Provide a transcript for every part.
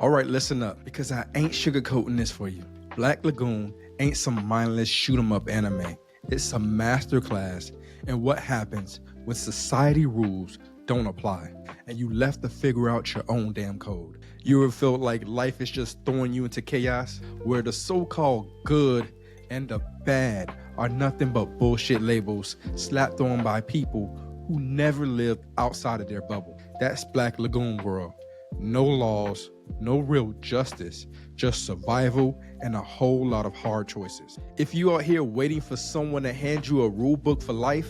All right, listen up, because I ain't sugarcoating this for you. Black Lagoon ain't some mindless shoot 'em up anime. It's a masterclass in what happens when society rules don't apply and you left to figure out your own damn code. You ever felt like life is just throwing you into chaos, where the so-called good and the bad are nothing but bullshit labels slapped on by people who never lived outside of their bubble? That's Black Lagoon world. No laws, no real justice, just survival and a whole lot of hard choices. If you are here waiting for someone to hand you a rule book for life,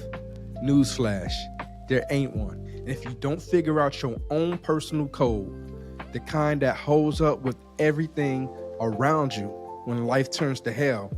newsflash, there ain't one. And if you don't figure out your own personal code, the kind that holds up with everything around you when life turns to hell,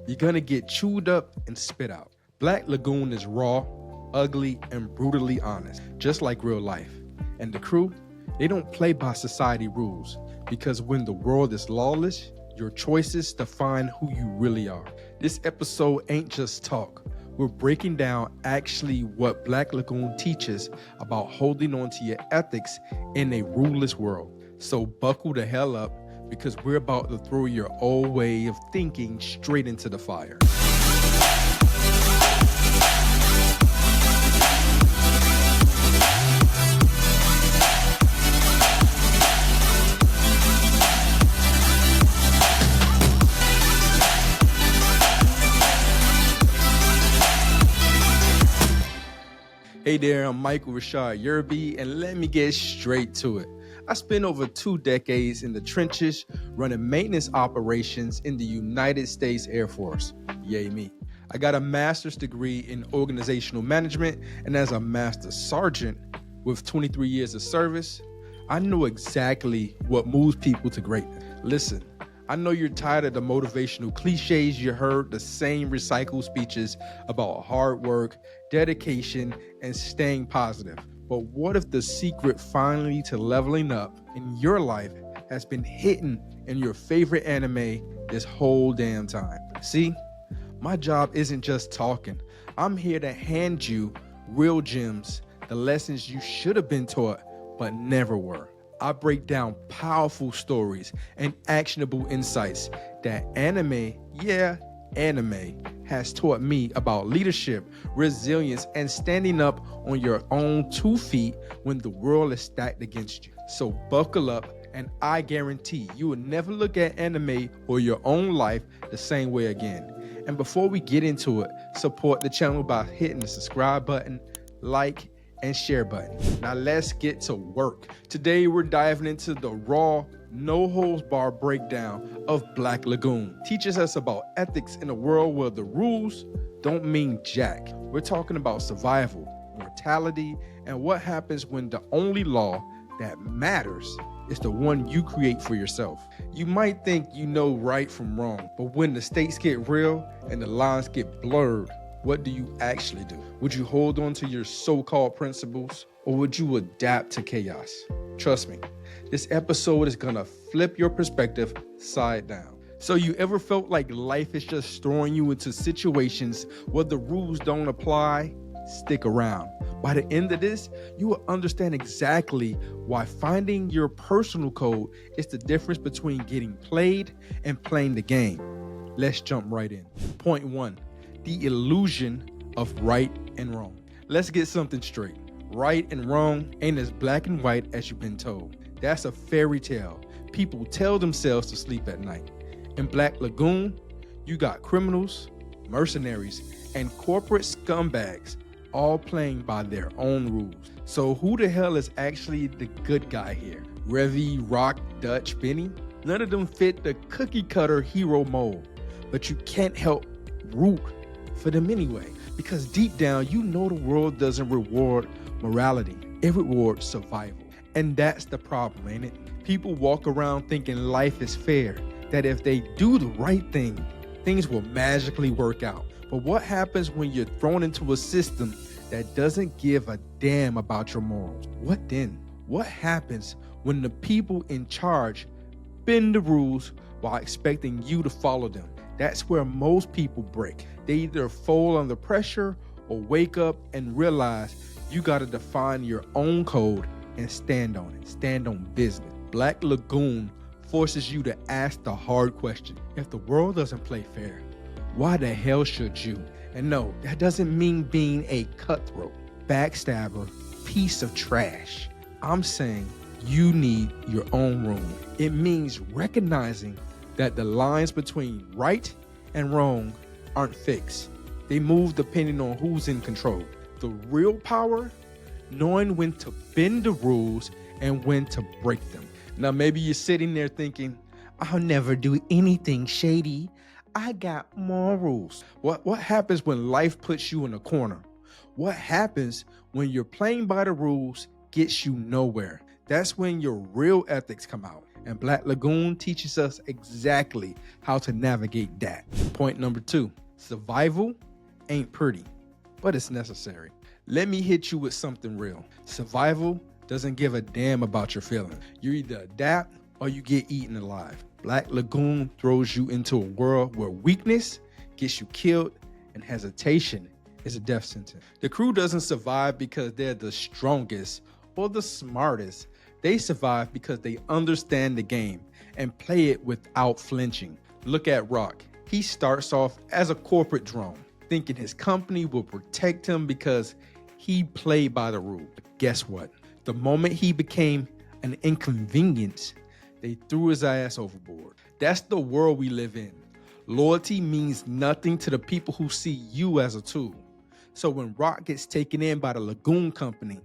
you're gonna get chewed up and spit out. Black Lagoon is raw, ugly, and brutally honest, just like real life. And the crew, they don't play by society rules, because when the world is lawless, your choices define who you really are. This episode ain't just talk. We're breaking down actually what Black Lagoon teaches about holding on to your ethics in a ruleless world. So buckle the hell up, because we're about to throw your old way of thinking straight into the fire. Hey there, I'm Michael Rashad Yearby, and let me get straight to it. I spent over 2 decades in the trenches running maintenance operations in the United States Air Force. Yay me. I got a master's degree in organizational management, and as a master sergeant with 23 years of service, I know exactly what moves people to greatness. Listen, I know you're tired of the motivational cliches you heard, the same recycled speeches about hard work, dedication, and staying positive. But what if the secret finally to leveling up in your life has been hidden in your favorite anime this whole damn time? See, my job isn't just talking. I'm here to hand you real gems, the lessons you should have been taught but never were. I break down powerful stories and actionable insights that anime has taught me about leadership, resilience, and standing up on your own 2 feet when the world is stacked against you. So buckle up, and I guarantee you will never look at anime or your own life the same way again. And before we get into it, support the channel by hitting the subscribe button, like, and share button. Now let's get to work. Today we're diving into the raw, no holds bar breakdown of Black Lagoon. Teaches us about ethics in a world where the rules don't mean jack. We're talking about survival, mortality, and what happens when the only law that matters is the one you create for yourself. You might think you know right from wrong, but when the stakes get real and the lines get blurred, what do you actually do? Would you hold on to your so-called principles, or would you adapt to chaos? Trust me, this episode is gonna flip your perspective side down. So you ever felt like life is just throwing you into situations where the rules don't apply? Stick around. By the end of this, you will understand exactly why finding your personal code is the difference between getting played and playing the game. Let's jump right in. Point 1. The illusion of right and wrong. Let's get something straight. Right and wrong ain't as black and white as you've been told. That's a fairy tale people tell themselves to sleep at night. In Black Lagoon, you got criminals, mercenaries, and corporate scumbags all playing by their own rules. So who the hell is actually the good guy here? Revy, Rock, Dutch, Benny? None of them fit the cookie cutter hero mold, but you can't help root for them anyway, because deep down you know the world doesn't reward morality, it rewards survival. And that's the problem, ain't it? People walk around thinking life is fair, that if they do the right thing, things will magically work out. But what happens when you're thrown into a system that doesn't give a damn about your morals? What then? What happens when the people in charge bend the rules while expecting you to follow them? That's where most people break. They either fall under pressure or wake up and realize you got to define your own code and stand on it. Stand on business. Black Lagoon forces you to ask the hard question. If the world doesn't play fair, why the hell should you? And no, that doesn't mean being a cutthroat, backstabber, piece of trash. I'm saying you need your own room. It means recognizing that the lines between right and wrong aren't fixed. They move depending on who's in control. The real power, knowing when to bend the rules and when to break them. Now, maybe you're sitting there thinking, I'll never do anything shady. I got morals. What happens when life puts you in a corner? What happens when you're playing by the rules gets you nowhere? That's when your real ethics come out. And Black Lagoon teaches us exactly how to navigate that. Point number 2, survival ain't pretty, but it's necessary. Let me hit you with something real. Survival doesn't give a damn about your feelings. You either adapt or you get eaten alive. Black Lagoon throws you into a world where weakness gets you killed and hesitation is a death sentence. The crew doesn't survive because they're the strongest or the smartest. They survive because they understand the game and play it without flinching. Look at Rock. He starts off as a corporate drone, thinking his company will protect him because he played by the rule. But guess what? The moment he became an inconvenience, they threw his ass overboard. That's the world we live in. Loyalty means nothing to the people who see you as a tool. So when Rock gets taken in by the Lagoon Company,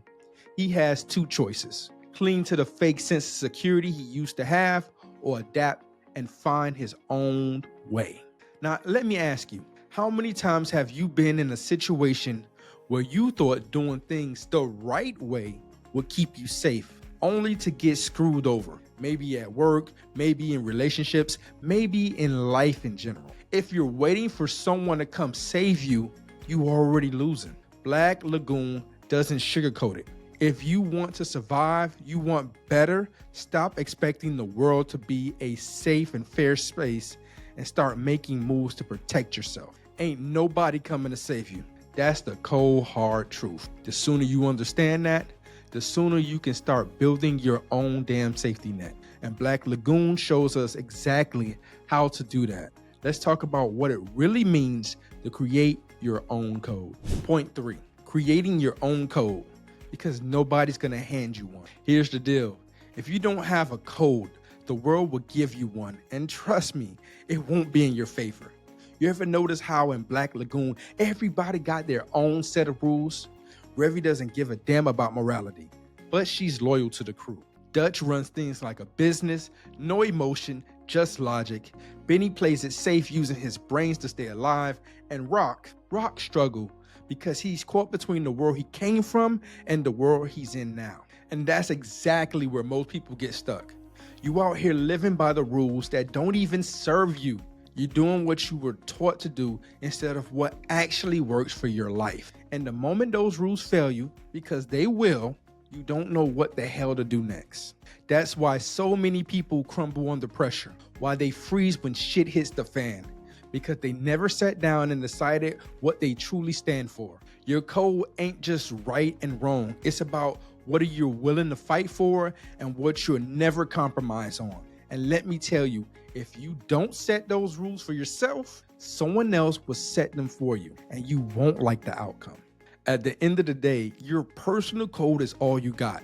he has two choices: cling to the fake sense of security he used to have, or adapt and find his own way. Now, let me ask you, how many times have you been in a situation where you thought doing things the right way would keep you safe, only to get screwed over? Maybe at work, maybe in relationships, maybe in life in general. If you're waiting for someone to come save you, you are already losing. Black Lagoon doesn't sugarcoat it. If you want to survive, you want better, stop expecting the world to be a safe and fair space and start making moves to protect yourself. Ain't nobody coming to save you. That's the cold, hard truth. The sooner you understand that, the sooner you can start building your own damn safety net. And Black Lagoon shows us exactly how to do that. Let's talk about what it really means to create your own code. Point 3, creating your own code, because nobody's gonna hand you one. Here's the deal. If you don't have a code, the world will give you one. And trust me, it won't be in your favor. You ever notice how in Black Lagoon, everybody got their own set of rules? Revy doesn't give a damn about morality, but she's loyal to the crew. Dutch runs things like a business, no emotion, just logic. Benny plays it safe using his brains to stay alive. And Rock struggle because he's caught between the world he came from and the world he's in now. And that's exactly where most people get stuck. You out here living by the rules that don't even serve you. You're doing what you were taught to do instead of what actually works for your life. And the moment those rules fail you, because they will, you don't know what the hell to do next. That's why so many people crumble under pressure, why they freeze when shit hits the fan, because they never sat down and decided what they truly stand for. Your code ain't just right and wrong. It's about what are you willing to fight for and what you'll never compromise on. And let me tell you, if you don't set those rules for yourself, someone else will set them for you, and you won't like the outcome. At the end of the day, your personal code is all you got.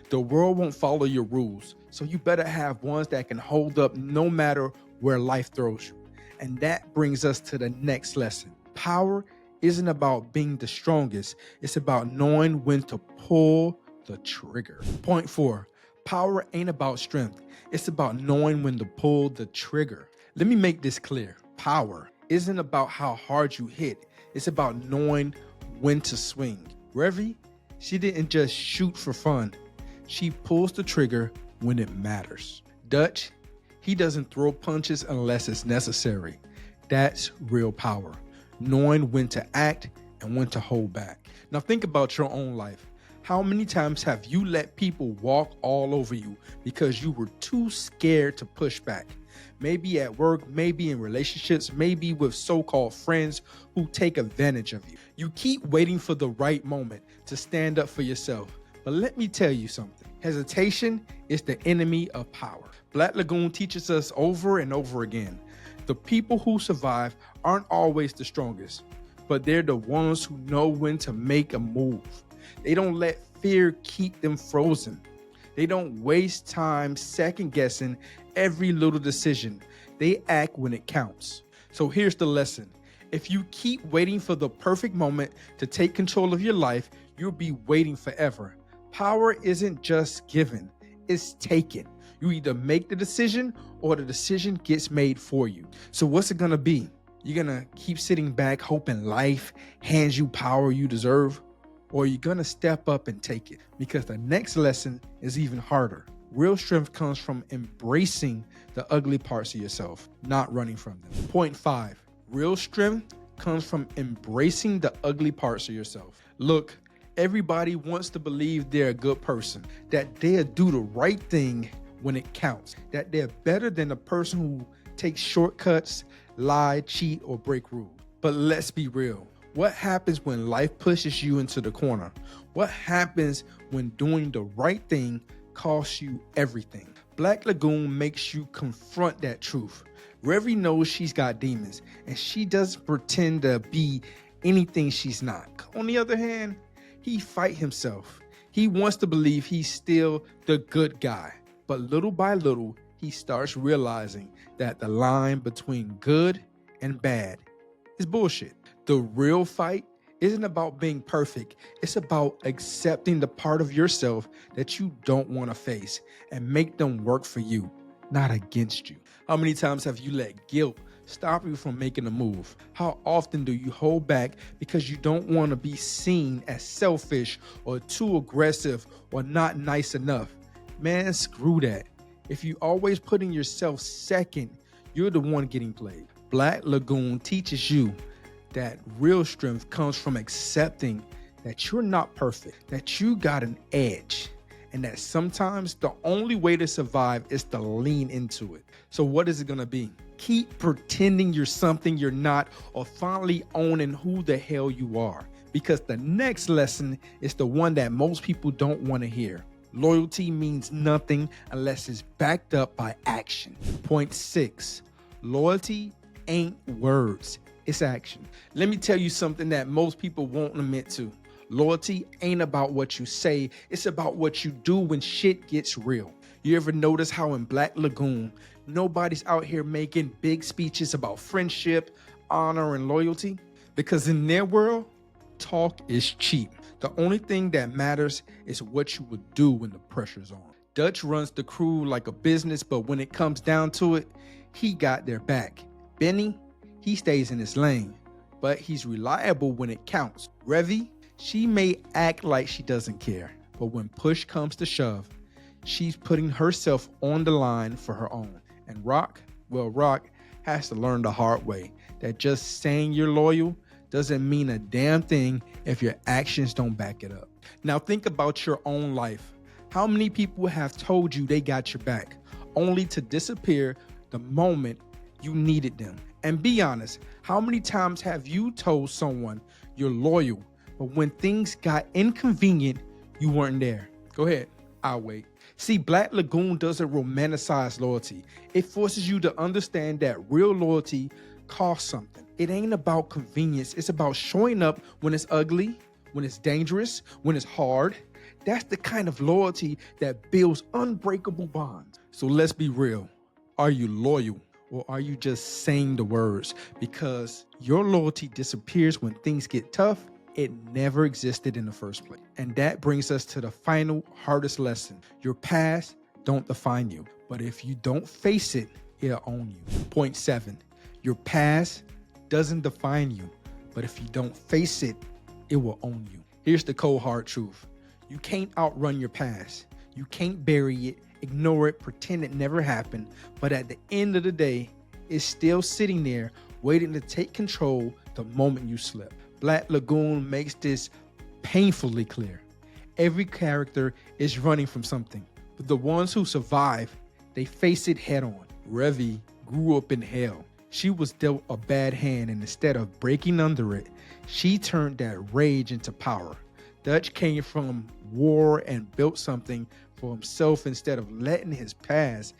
The world won't follow your rules, so you better have ones that can hold up no matter where life throws you. And that brings us to the next lesson. Power isn't about being the strongest. It's about knowing when to pull the trigger. Point 4, power ain't about strength. It's about knowing when to pull the trigger. Let me make this clear. Power isn't about how hard you hit. It's about knowing when to swing. Revy, she didn't just shoot for fun. She pulls the trigger when it matters. Dutch, he doesn't throw punches unless it's necessary. That's real power. Knowing when to act and when to hold back. Now think about your own life. How many times have you let people walk all over you because you were too scared to push back? Maybe at work, maybe in relationships, maybe with so-called friends who take advantage of you. You keep waiting for the right moment to stand up for yourself, But let me tell you something. Hesitation is the enemy of power. Black Lagoon teaches us over and over again. The people who survive aren't always the strongest, but they're the ones who know when to make a move. They don't let fear keep them frozen. They don't waste time second guessing every little decision. They act when it counts. So here's the lesson. If you keep waiting for the perfect moment to take control of your life, you'll be waiting forever. Power isn't just given, it's taken. You either make the decision or the decision gets made for you. So what's it gonna be? You're gonna keep sitting back hoping life hands you power you deserve? Or you're gonna step up and take it? Because the next lesson is even harder. Real strength comes from embracing the ugly parts of yourself, not running from them. Point 5, real strength comes from embracing the ugly parts of yourself. Look, everybody wants to believe they're a good person, that they'll do the right thing when it counts, that they're better than the person who takes shortcuts, lie, cheat, or break rules. But let's be real. What happens when life pushes you into the corner? What happens when doing the right thing costs you everything? Black Lagoon makes you confront that truth. Revy knows she's got demons, and she doesn't pretend to be anything she's not. On the other hand, he fights himself. He wants to believe he's still the good guy. But little by little, he starts realizing that the line between good and bad is bullshit. The real fight isn't about being perfect. It's about accepting the part of yourself that you don't want to face and make them work for you, not against you. How many times have you let guilt stop you from making a move? How often do you hold back because you don't want to be seen as selfish or too aggressive or not nice enough? Man, screw that. If you always putting yourself second, you're the one getting played. Black Lagoon teaches you that real strength comes from accepting that you're not perfect, that you got an edge, and that sometimes the only way to survive is to lean into it. So what is it gonna be? Keep pretending you're something you're not, or finally owning who the hell you are. Because the next lesson is the one that most people don't want to hear. Loyalty means nothing unless it's backed up by action. Point 6, loyalty ain't words, it's action. Let me tell you something that most people won't admit to. Loyalty ain't about what you say, it's about what you do when shit gets real. You ever notice how in Black Lagoon, nobody's out here making big speeches about friendship, honor, and loyalty? Because in their world, talk is cheap. The only thing that matters is what you would do when the pressure's on. Dutch runs the crew like a business, but when it comes down to it, he got their back. Benny, he stays in his lane, but he's reliable when it counts. Revy, she may act like she doesn't care, but when push comes to shove, she's putting herself on the line for her own. And Rock, well, Rock has to learn the hard way that just saying you're loyal doesn't mean a damn thing if your actions don't back it up. Now think about your own life. How many people have told you they got your back, only to disappear the moment you needed them? And be honest, how many times have you told someone you're loyal, but when things got inconvenient, you weren't there? Go ahead, I'll wait. See, Black Lagoon doesn't romanticize loyalty. It forces you to understand that real loyalty costs something. It ain't about convenience. It's about showing up when it's ugly, when it's dangerous, when it's hard. That's the kind of loyalty that builds unbreakable bonds. So let's be real. Are you loyal, or are you just saying the words? Because your loyalty disappears when things get tough. It never existed in the first place. And that brings us to the final, hardest lesson. Your past don't define you, but if you don't face it, it'll own you. Point 7, your past doesn't define you, but if you don't face it, it will own you. Here's the cold hard truth. You can't outrun your past. You can't bury it, ignore it, pretend it never happened, but at the end of the day, it's still sitting there waiting to take control the moment you slip. Black Lagoon makes this painfully clear. Every character is running from something, but the ones who survive, they face it head on. Revy grew up in hell. She was dealt a bad hand, and instead of breaking under it, she turned that rage into power. Dutch came from war and built something for himself instead of letting his past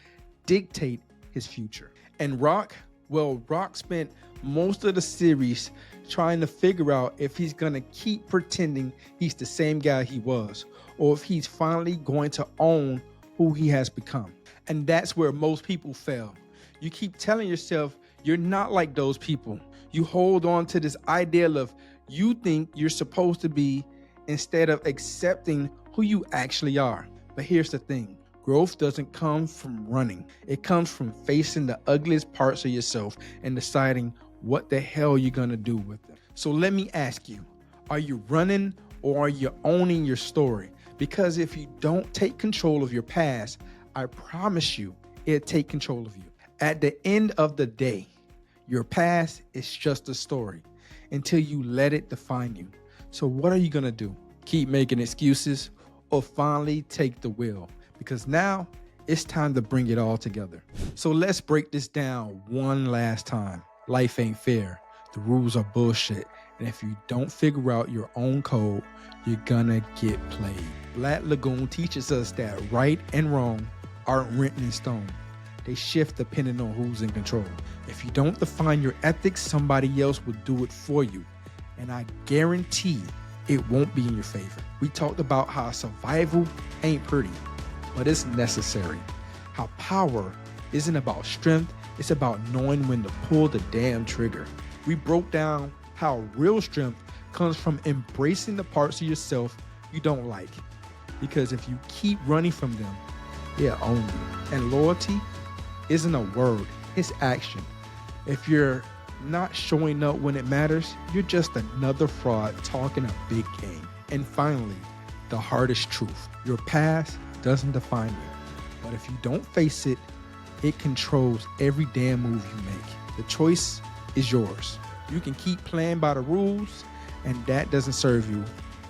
dictate his future. And Rock, well, Rock spent most of the series trying to figure out if he's gonna keep pretending he's the same guy he was, or if he's finally going to own who he has become. And that's where most people fail. You keep telling yourself you're not like those people. You hold on to this ideal of you think you're supposed to be instead of accepting who you actually are. But here's the thing. Growth doesn't come from running. It comes from facing the ugliest parts of yourself and deciding what the hell you're gonna do with them. So let me ask you, are you running or are you owning your story? Because if you don't take control of your past, I promise you, it'll take control of you. At the end of the day, your past is just a story until you let it define you. So what are you gonna do? Keep making excuses or finally take the wheel? Because now it's time to bring it all together. So let's break this down one last time. Life ain't fair. The rules are bullshit. And if you don't figure out your own code, you're gonna get played. Black Lagoon teaches us that right and wrong aren't written in stone. They shift depending on who's in control. If you don't define your ethics, somebody else will do it for you. And I guarantee it won't be in your favor. We talked about how survival ain't pretty, but it's necessary. How power isn't about strength, it's about knowing when to pull the damn trigger. We broke down how real strength comes from embracing the parts of yourself you don't like. Because if you keep running from them, they'll own you. And loyalty isn't a word, it's action. If you're not showing up when it matters, you're just another fraud talking a big game. And finally, the hardest truth. Your past doesn't define you. But if you don't face it, it controls every damn move you make. The choice is yours. You can keep playing by the rules, and that doesn't serve you.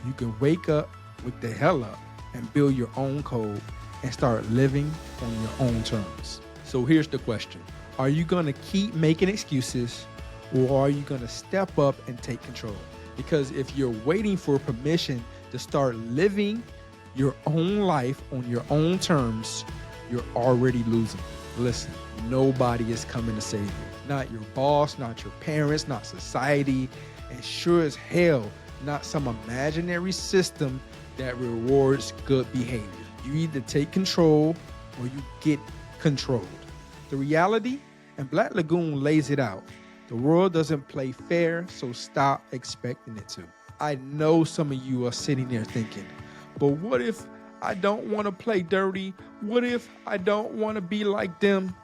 You can wake up, wake the hell up, and build your own code and start living on your own terms. So here's the question. Are you gonna keep making excuses, or are you gonna step up and take control? Because if you're waiting for permission to start living your own life on your own terms, you're already losing. Listen, nobody is coming to save you. Not your boss, not your parents, not society, and sure as hell, not some imaginary system that rewards good behavior. You either take control or you get controlled. The reality, and Black Lagoon lays it out, the world doesn't play fair, so stop expecting it to. I know some of you are sitting there thinking, but what if I don't want to play dirty? What if I don't want to be like them?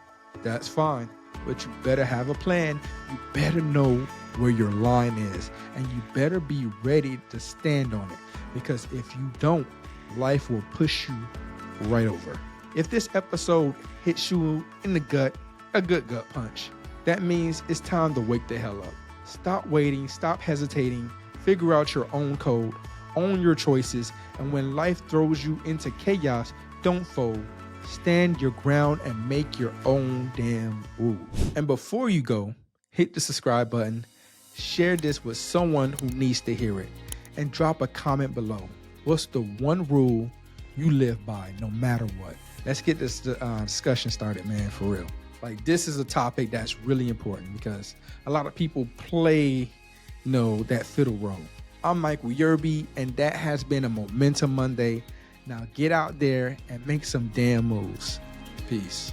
That's fine, but you better have a plan. You better know where your line is, and you better be ready to stand on it, because if you don't, life will push you right over. If this episode hits you in the gut, a good gut punch, that means it's time to wake the hell up. Stop waiting, stop hesitating, figure out your own code, own your choices, and when life throws you into chaos, don't fold. Stand your ground and make your own damn rules. And before you go, hit the subscribe button, share this with someone who needs to hear it, and drop a comment below. What's the one rule you live by no matter what? Let's get this discussion started, man, for real. Like, this is a topic that's really important because a lot of people play, that fiddle role. I'm Michael Yearby, and that has been a Momentum Monday. Now get out there and make some damn moves. Peace.